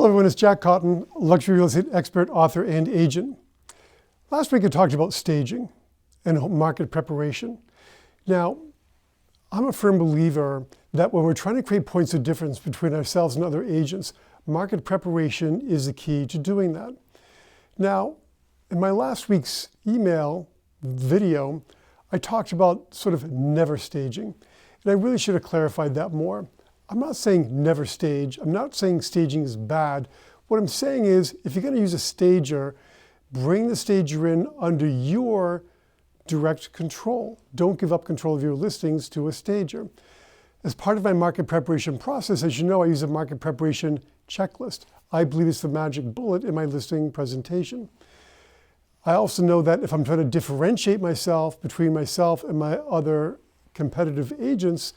Hello everyone, it's Jack Cotton, luxury real estate expert, author, and agent. Last week I talked about staging and market preparation. Now, I'm a firm believer that when we're trying to create points of difference between ourselves and other agents, market preparation is the key to doing that. Now, in my last week's email video, I talked about sort of never staging. And I really should have clarified that more. I'm not saying never stage. I'm not saying staging is bad. What I'm saying is, if you're going to use a stager, bring the stager in under your direct control. Don't give up control of your listings to a stager. As part of my market preparation process, as you know, I use a market preparation checklist. I believe it's the magic bullet in my listing presentation. I also know that if I'm trying to differentiate myself between myself and my other competitive agents,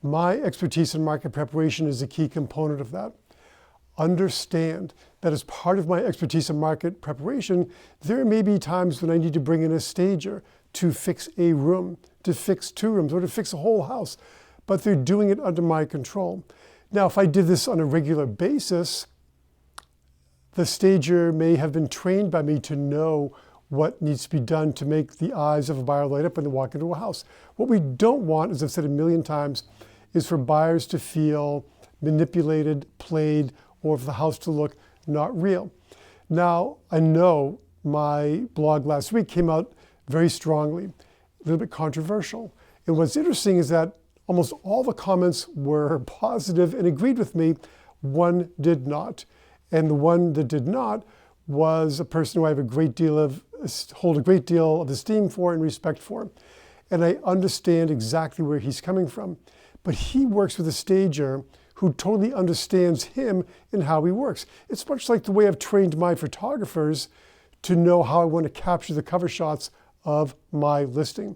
my expertise in market preparation is a key component of that. Understand that as part of my expertise in market preparation, there may be times when I need to bring in a stager to fix a room, to fix two rooms, or to fix a whole house, but they're doing it under my control. Now, if I did this on a regular basis, the stager may have been trained by me to know what needs to be done to make the eyes of a buyer light up when they walk into a house. What we don't want, as I've said a million times, is for buyers to feel manipulated, played, or for the house to look not real. Now, I know my blog last week came out very strongly, a little bit controversial. And what's interesting is that almost all the comments were positive and agreed with me. One did not. And the one that did not was a person who I have hold a great deal of esteem for and respect for. And I understand exactly where he's coming from. But he works with a stager who totally understands him and how he works. It's much like the way I've trained my photographers to know how I want to capture the cover shots of my listing.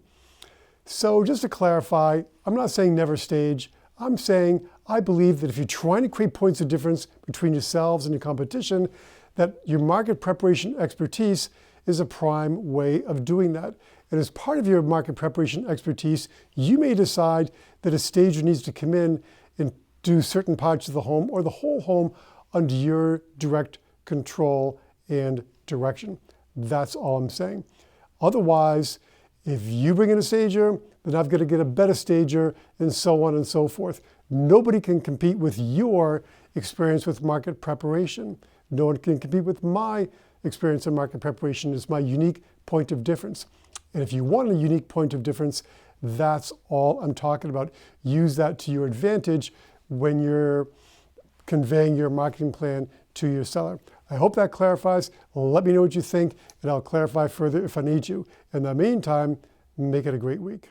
So just to clarify, I'm not saying never stage. I'm saying I believe that if you're trying to create points of difference between yourselves and your competition, that your market preparation expertise is a prime way of doing that. And as part of your market preparation expertise, you may decide that a stager needs to come in and do certain parts of the home or the whole home under your direct control and direction. That's all I'm saying. Otherwise, if you bring in a stager, then I've got to get a better stager, and so on and so forth. Nobody can compete with your experience with market preparation. No one can compete with my experience in market preparation. It's my unique point of difference. And if you want a unique point of difference, that's all I'm talking about. Use that to your advantage when you're conveying your marketing plan to your seller. I hope that clarifies. Let me know what you think, and I'll clarify further if I need you. In the meantime, make it a great week.